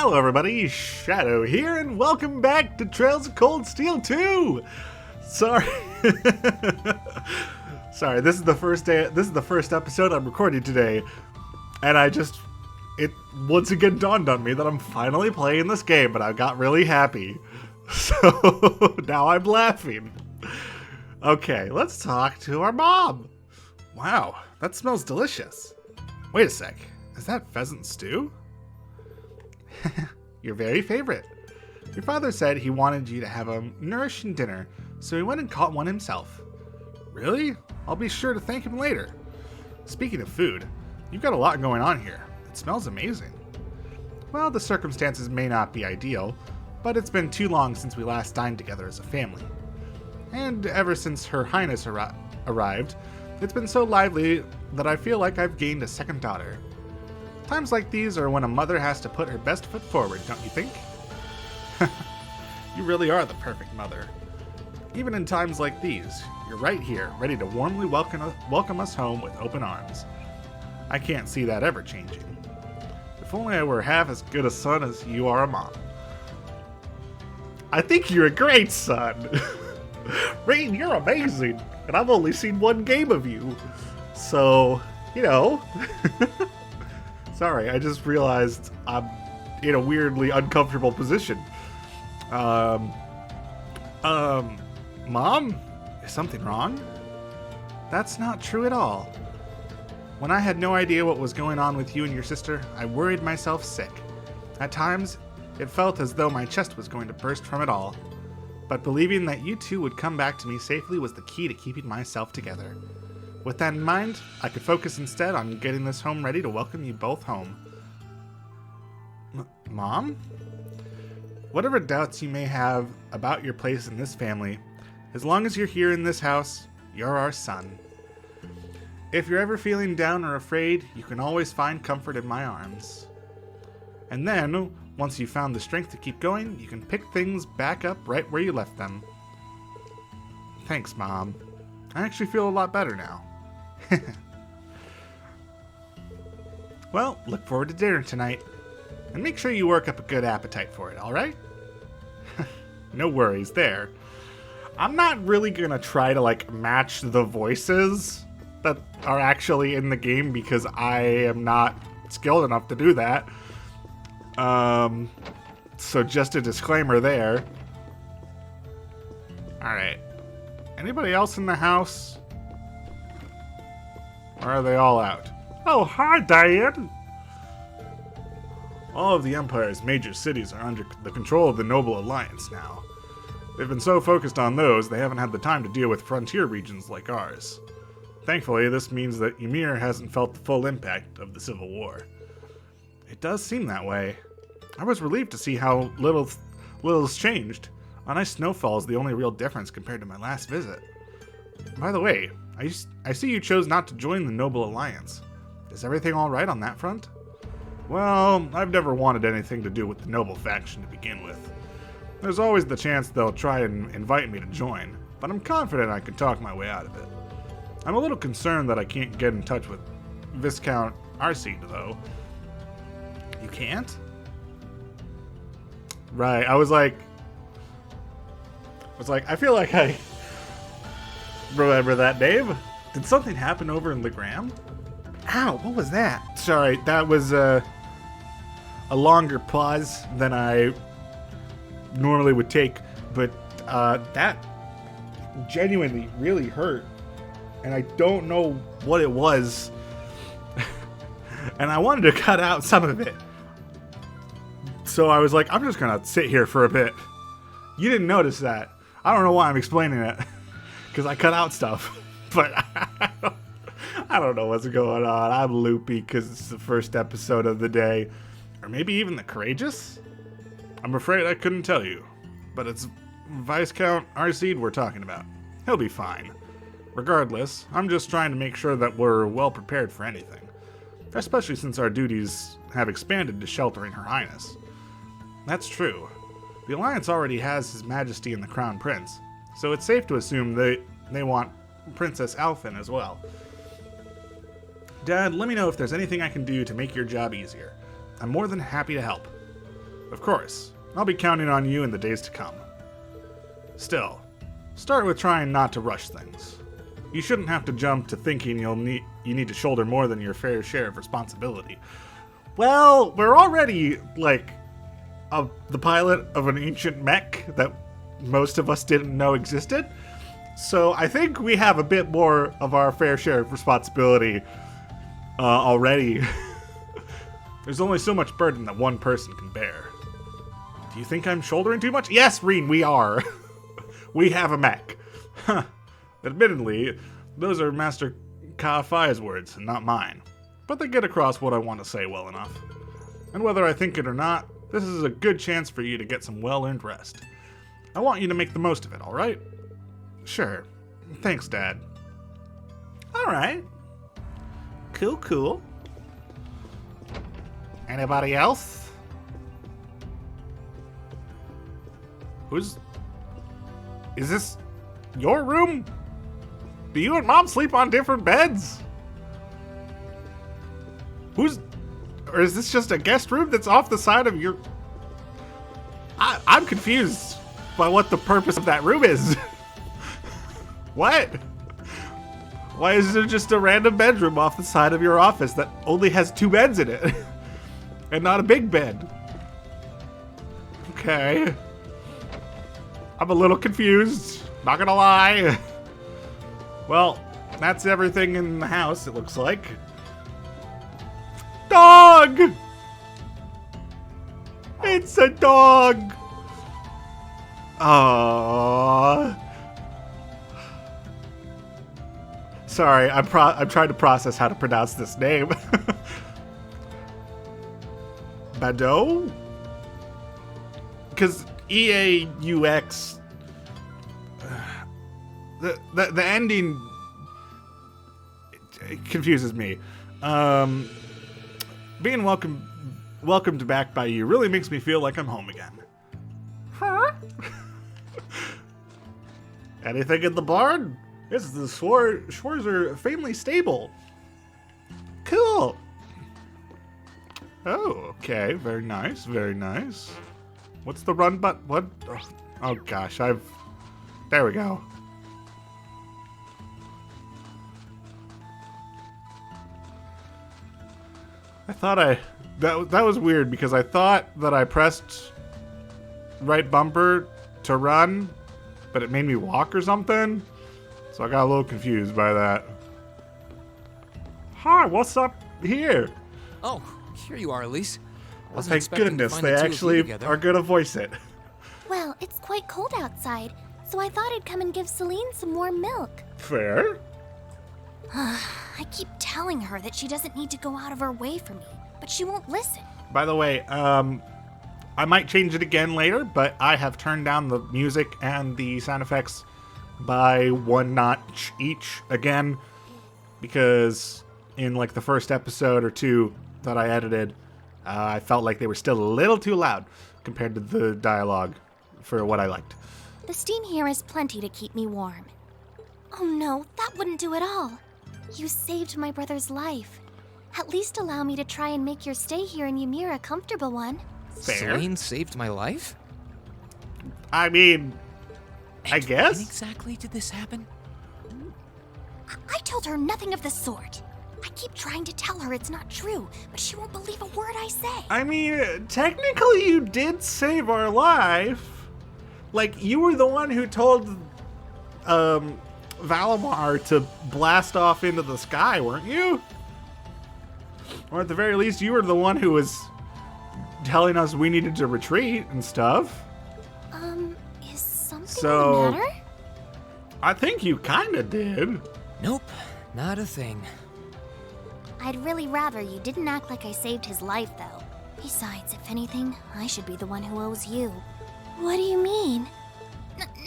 Hello everybody, Shadow here, and welcome back to Trails of Cold Steel 2! Sorry. Sorry, this is the first episode I'm recording today, and it once again dawned on me that I'm finally playing this game, and I got really happy. So, now I'm laughing. Okay, let's talk to our mom. Wow, that smells delicious. Wait a sec, is that pheasant stew? Your very favorite. Your father said he wanted you to have a nourishing dinner, so he went and caught one himself. Really? I'll be sure to thank him later. Speaking of food, you've got a lot going on here. It smells amazing. Well, the circumstances may not be ideal, but it's been too long since we last dined together as a family. And ever since Her Highness arrived, it's been so lively that I feel like I've gained a second daughter. Times like these are when a mother has to put her best foot forward, don't you think? You really are the perfect mother. Even in times like these, you're right here, ready to warmly welcome us home with open arms. I can't see that ever changing. If only I were half as good a son as you are a mom. I think you're a great son. Rain, you're amazing, and I've only seen one game of you. So, you know... Sorry, I just realized I'm in a weirdly uncomfortable position. Mom? Is something wrong? That's not true at all. When I had no idea what was going on with you and your sister, I worried myself sick. At times, it felt as though my chest was going to burst from it all. But believing that you two would come back to me safely was the key to keeping myself together. With that in mind, I could focus instead on getting this home ready to welcome you both home. Mom? Whatever doubts you may have about your place in this family, as long as you're here in this house, you're our son. If you're ever feeling down or afraid, you can always find comfort in my arms. And then, once you've found the strength to keep going, you can pick things back up right where you left them. Thanks, Mom. I actually feel a lot better now. Well, look forward to dinner tonight. And make sure you work up a good appetite for it, alright? No worries there. I'm not really gonna try to, match the voices that are actually in the game because I am not skilled enough to do that. So just a disclaimer there. Alright. Anybody else in the house? Or are they all out? Oh, hi, Diane! All of the Empire's major cities are under the control of the Noble Alliance now. They've been so focused on those, they haven't had the time to deal with frontier regions like ours. Thankfully, this means that Ymir hasn't felt the full impact of the Civil War. It does seem that way. I was relieved to see how little's changed. A nice snowfall is the only real difference compared to my last visit. By the way, I see you chose not to join the Noble Alliance. Is everything alright on that front? Well, I've never wanted anything to do with the Noble faction to begin with. There's always the chance they'll try and invite me to join, but I'm confident I can talk my way out of it. I'm a little concerned that I can't get in touch with Viscount Arseed, though. You can't? Right, I was like, I feel like I remember that name. Did something happen over in Legram? Ow, what was that? Sorry, that was a longer pause than I normally would take, but that genuinely really hurt, and I don't know what it was, and I wanted to cut out some of it. So I was like, I'm just gonna sit here for a bit. You didn't notice that. I don't know why I'm explaining it, because I cut out stuff, but I don't know what's going on. I'm loopy because it's the first episode of the day, or maybe even the courageous? I'm afraid I couldn't tell you, but it's Viscount Arseed we're talking about. He'll be fine. Regardless, I'm just trying to make sure that we're well prepared for anything, especially since our duties have expanded to sheltering Her Highness. That's true. The Alliance already has His Majesty and the Crown Prince, so it's safe to assume they want Princess Alphen as well. Dad, let me know if there's anything I can do to make your job easier. I'm more than happy to help. Of course, I'll be counting on you in the days to come. Still, start with trying not to rush things. You shouldn't have to jump to thinking you need to shoulder more than your fair share of responsibility. Well, we're already, like, the pilot of an ancient mech that most of us didn't know existed. So I think we have a bit more of our fair share of responsibility already. There's only so much burden that one person can bear. Do you think I'm shouldering too much? Yes, Reen, we are. We have a mech. Huh. Admittedly, those are Master Ka-Fai's words and not mine. But they get across what I want to say well enough. And whether I think it or not, this is a good chance for you to get some well-earned rest. I want you to make the most of it, alright? Sure. Thanks, Dad. Alright. Cool, cool. Anybody else? Is this your room? Do you and Mom sleep on different beds? Or is this just a guest room that's off the side of your... I'm confused by what the purpose of that room is. What? Why is there just a random bedroom off the side of your office that only has 2 beds in it? And not a big bed? Okay. I'm a little confused, not gonna lie. Well, that's everything in the house, it looks like. Dog! It's a dog! Aww. Sorry, I'm trying to process how to pronounce this name. Bado? Because EAUX... The ending... It confuses me. Being welcomed back by you really makes me feel like I'm home again. Huh? Anything in the barn? Yes, the shores are faintly stable. Cool. Oh, okay. Very nice. Very nice. What's the run button? What? Oh gosh, there we go. I thought that was weird because I thought that I pressed right bumper to run, but it made me walk or something. So I got a little confused by that. Hi, what's up here? Oh, here you are, Elise. Well, thank goodness they actually are gonna voice it. Well, it's quite cold outside, so I thought I'd come and give Celine some warm milk. Fair. I keep telling her that she doesn't need to go out of her way for me, but she won't listen. By the way, I might change it again later, but I have turned down the music and the sound effects by 1 notch each again, because in like the first episode or 2 that I edited, I felt like they were still a little too loud compared to the dialogue for what I liked. The steam here is plenty to keep me warm. Oh no, that wouldn't do at all. You saved my brother's life. At least allow me to try and make your stay here in Ymir a comfortable one. Fair. Celine saved my life? I mean, I guess. When exactly did this happen? I told her nothing of the sort. I keep trying to tell her it's not true, but she won't believe a word I say. I mean, technically you did save our life. Like, you were the one who told Valimar to blast off into the sky, weren't you? Or at the very least, you were the one who was telling us we needed to retreat and stuff. Is something the matter? I think you kinda did. Nope, not a thing. I'd really rather you didn't act like I saved his life, though. Besides, if anything, I should be the one who owes you. What do you mean?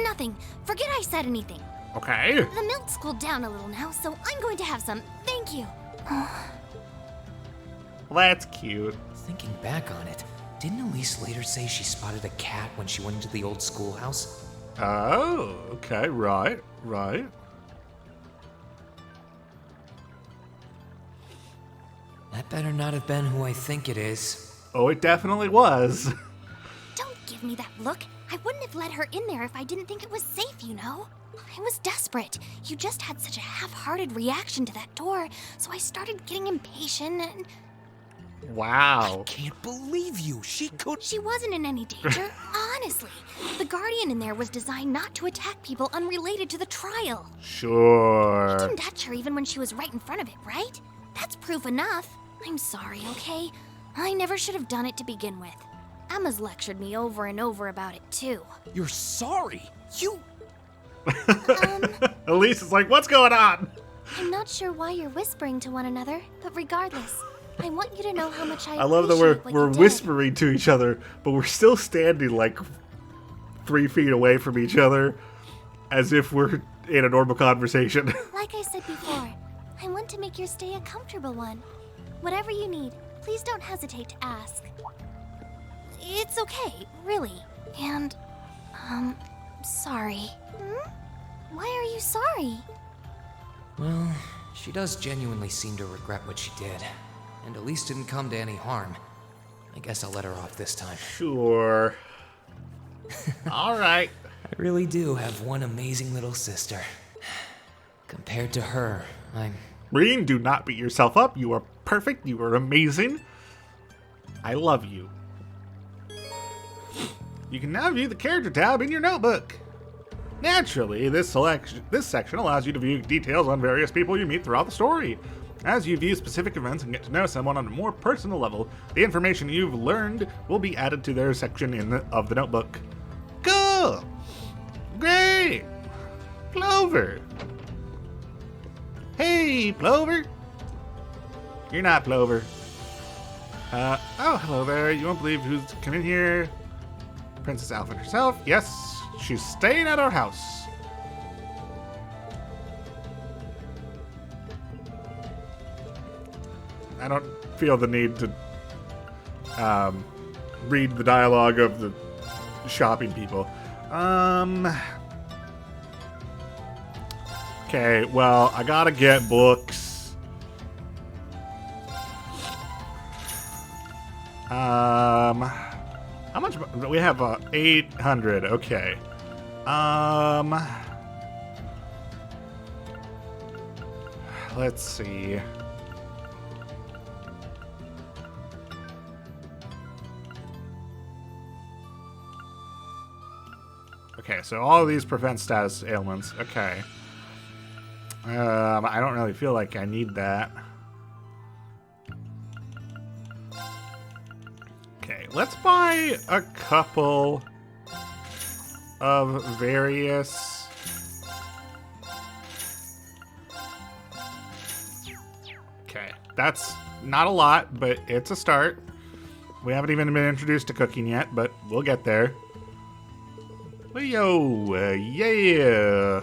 Nothing. Forget I said anything. Okay. The milk's cooled down a little now, so I'm going to have some. Thank you. Well, that's cute. Thinking back on it, didn't Elise later say she spotted a cat when she went into the old schoolhouse? Oh, okay, right. That better not have been who I think it is. Oh, it definitely was. give me that look. I wouldn't have let her in there if I didn't think it was safe, you know? I was desperate. You just had such a half-hearted reaction to that door, so I started getting impatient and... Wow. Can't believe you. She could. She wasn't in any danger, honestly. The Guardian in there was designed not to attack people unrelated to the trial. Sure. Didn't touch her even when she was right in front of it, right? That's proof enough. I'm sorry, okay? I never should have done it to begin with. Emma's lectured me over and over about it, too. You're sorry. You. Elise is like, what's going on? I'm not sure why you're whispering to one another, but regardless, I want you to know how much I love that we're whispering to each other, but we're still standing like 3 feet away from each other, as if we're in a normal conversation. Like I said before, I want to make your stay a comfortable one. Whatever you need, please don't hesitate to ask. It's okay, really. And, sorry. Why are you sorry? Well, she does genuinely seem to regret what she did, and Elise didn't come to any harm. I guess I'll let her off this time. Sure. All right. I really do have one amazing little sister. Compared to her, I'm... Reen, do not beat yourself up. You are perfect. You are amazing. I love you. You can now view the character tab in your notebook. Naturally, this section allows you to view details on various people you meet throughout the story. As you view specific events and get to know someone on a more personal level, the information you've learned will be added to their section of the notebook. Cool! Great! Plover! Hey, Plover! You're not Plover. Oh, hello there. You won't believe who's come in here. Princess Alpha herself. Yes, she's staying at our house. I don't feel the need to read the dialogue of the shopping people. Okay, well, I gotta get books. How much? We have 800. Okay. Let's see. Okay, so all of these prevent status ailments. Okay. I don't really feel like I need that. Okay, let's buy a couple of various... Okay, that's not a lot, but it's a start. We haven't even been introduced to cooking yet, but we'll get there. Yo, yeah!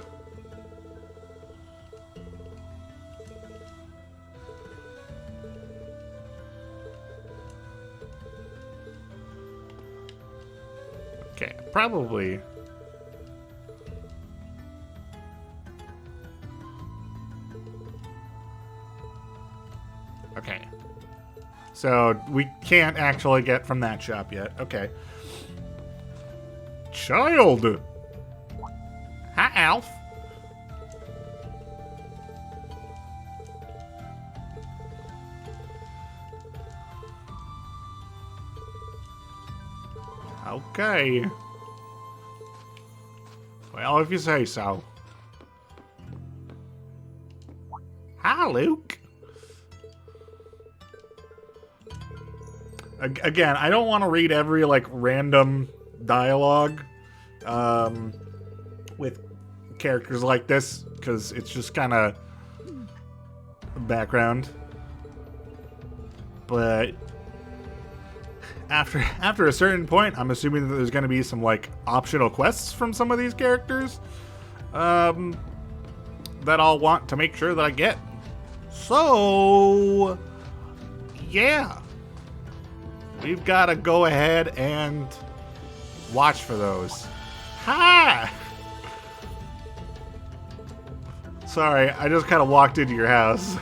Okay, probably. Okay. So, we can't actually get from that shop yet. Okay. Child! Hi, Alf. Okay. Well, if you say so. Hi, Luke. Again, I don't want to read every, like, random dialogue with characters like this, because it's just kind of background. But after a certain point, I'm assuming that there's going to be some, like, optional quests from some of these characters that I'll want to make sure that I get. So, yeah. We've got to go ahead and watch for those. Hi! Sorry, I just kind of walked into your house.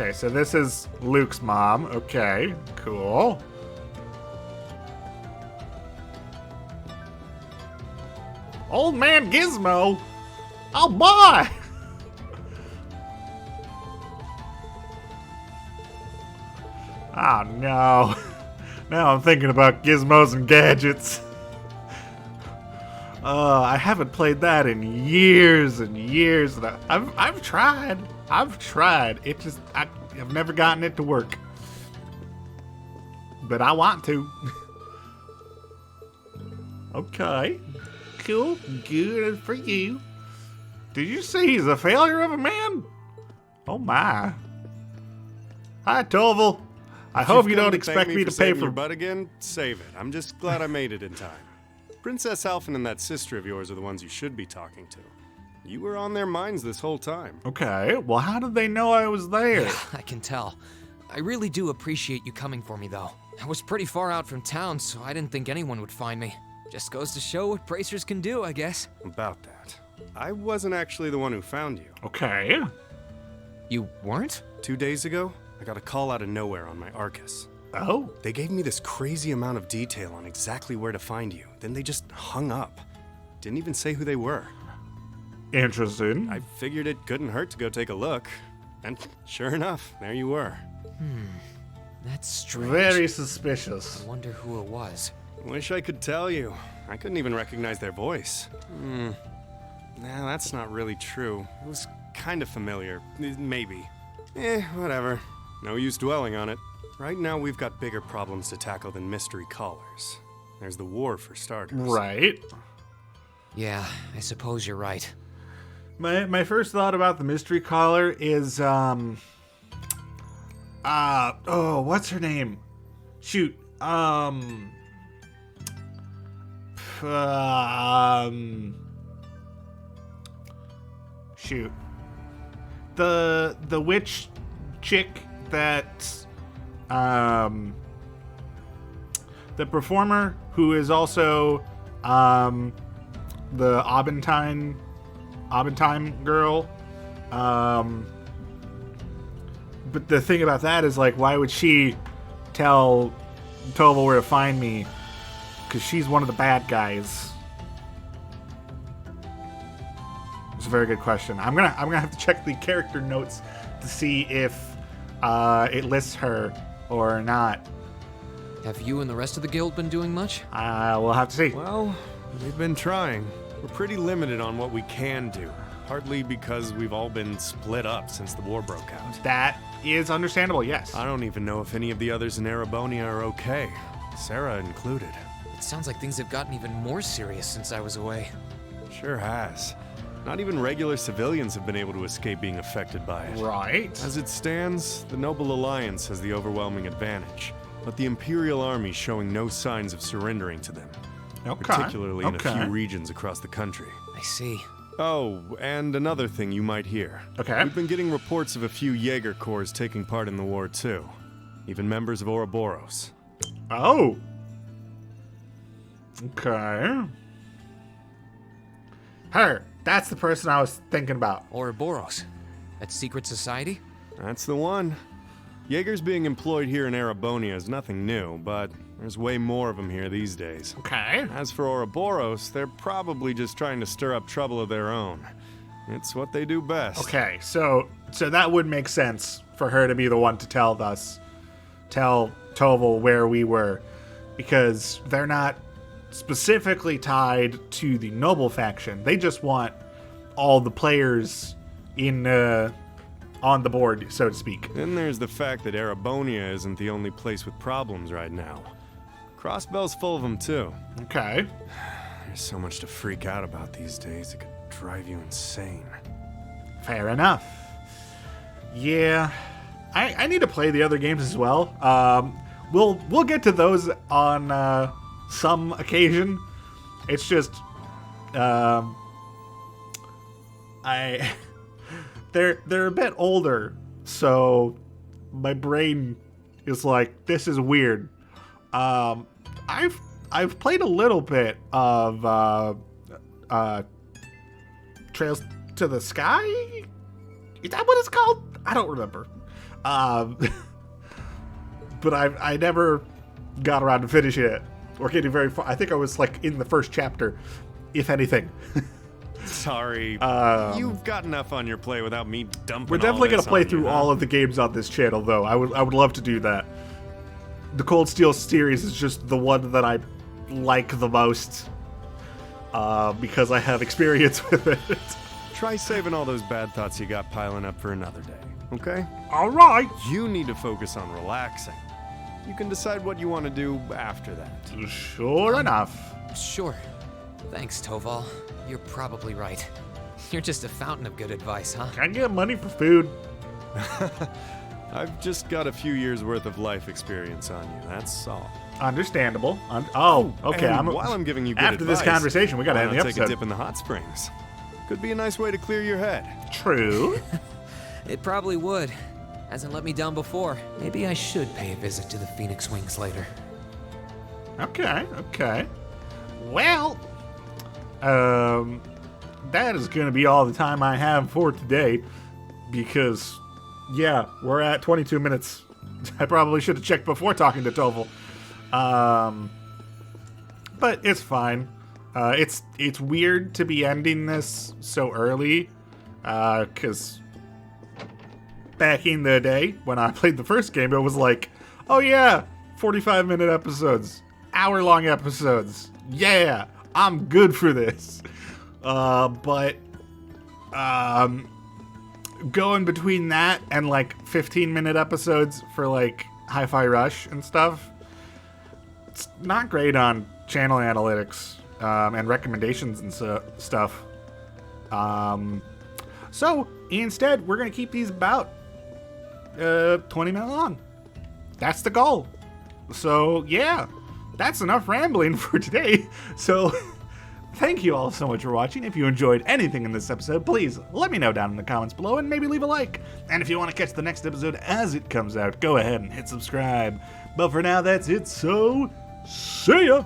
Okay, so this is Luke's mom. Okay, cool. Old man Gizmo. Oh boy. Oh no. Now I'm thinking about gizmos and gadgets. I haven't played that in years and years. And I've tried. It just I've never gotten it to work. But I want to. Okay. Cool. Good for you. Did you say he's a failure of a man? Oh my. Hi, Toval. I hope you don't expect me to pay for your butt again. Save it. I'm just glad I made it in time. Princess Alphen and that sister of yours are the ones you should be talking to. You were on their minds this whole time. Okay, well, how did they know I was there? Yeah, I can tell. I really do appreciate you coming for me, though. I was pretty far out from town, so I didn't think anyone would find me. Just goes to show what bracers can do, I guess. About that. I wasn't actually the one who found you. Okay. You weren't? 2 days ago, I got a call out of nowhere on my Arcus. Oh? They gave me this crazy amount of detail on exactly where to find you. Then they just hung up. Didn't even say who they were. Interesting. I figured it couldn't hurt to go take a look. And sure enough, there you were. That's strange. Very suspicious. I wonder who it was. Wish I could tell you. I couldn't even recognize their voice. Nah, that's not really true. It was kind of familiar. Maybe. Whatever. No use dwelling on it. Right now, we've got bigger problems to tackle than mystery callers. There's the war, for starters. Right. Yeah, I suppose you're right. My first thought about the mystery caller is, what's her name? Shoot. Shoot. The witch chick that, the performer who is also, the Abentine girl. But the thing about that is, like, why would she tell Toval where to find me? Because she's one of the bad guys. It's a very good question. I'm gonna have to check the character notes to see if it lists her or not. Have you and the rest of the guild been doing much? We'll have to see. Well, we've been trying. We're pretty limited on what we can do. Partly because we've all been split up since the war broke out. That is understandable, yes. I don't even know if any of the others in Erebonia are okay. Sarah included. It sounds like things have gotten even more serious since I was away. Sure has. Not even regular civilians have been able to escape being affected by it. Right. As it stands, the Noble Alliance has the overwhelming advantage, but the Imperial Army's showing no signs of surrendering to them. Okay. Particularly in a Okay. few regions across the country. I see. Oh, and another thing you might hear. Okay. We've been getting reports of a few Jaeger corps taking part in the war too. Even members of Ouroboros. Oh. Okay. Her. That's the person I was thinking about. Ouroboros. That secret society? That's the one. Jaegers being employed here in Erebonia is nothing new, but there's way more of them here these days. Okay. As for Ouroboros, they're probably just trying to stir up trouble of their own. It's what they do best. Okay, so that would make sense for her to be the one to tell Toval where we were, because they're not specifically tied to the noble faction. They just want all the players in on the board, so to speak. Then there's the fact that Erebonia isn't the only place with problems right now. Crossbell's full of them too. Okay. There's so much to freak out about these days, it could drive you insane. Fair enough. Yeah. I need to play the other games as well. We'll get to those on some occasion. It's just they're a bit older, so my brain is like, this is weird. I've played a little bit of Trails to the Sky? Is that what it's called? I don't remember. Um, but I never got around to finishing it or getting very far. I think I was like in the first chapter, if anything. Sorry. You've got enough on your plate without me dumping. We're definitely going to play through all of the games on this channel, though. I would love to do that. The Cold Steel series is just the one that I like the most because I have experience with it. Try saving all those bad thoughts you got piling up for another day, okay? All right. You need to focus on relaxing. You can decide what you want to do after that. Sure enough. Sure. Thanks, Toval. You're probably right. You're just a fountain of good advice, huh? Can I get money for food? I've just got a few years worth of life experience on you, that's all. Understandable. Okay. And while I'm giving you good after advice, this conversation, we gotta why end the not episode. take a dip in the hot springs. Could be a nice way to clear your head. True. It probably would. Hasn't let me down before. Maybe I should pay a visit to the Phoenix Wings later. Okay. Well, that is going to be all the time I have for today because, yeah, we're at 22 minutes. I probably should have checked before talking to Toval. But it's fine. It's weird to be ending this so early, because back in the day when I played the first game, it was like, oh yeah, 45-minute episodes, hour-long episodes. Yeah, I'm good for this. But going between that and like 15-minute episodes for like Hi-Fi Rush and stuff, it's not great on channel analytics and recommendations and stuff. So instead, we're gonna keep these about 20 minutes long. That's the goal. So yeah, that's enough rambling for today. So thank you all so much for watching. If you enjoyed anything in this episode, please let me know down in the comments below and maybe leave a like. And if you want to catch the next episode as it comes out, go ahead and hit subscribe. But for now, that's it. So see ya.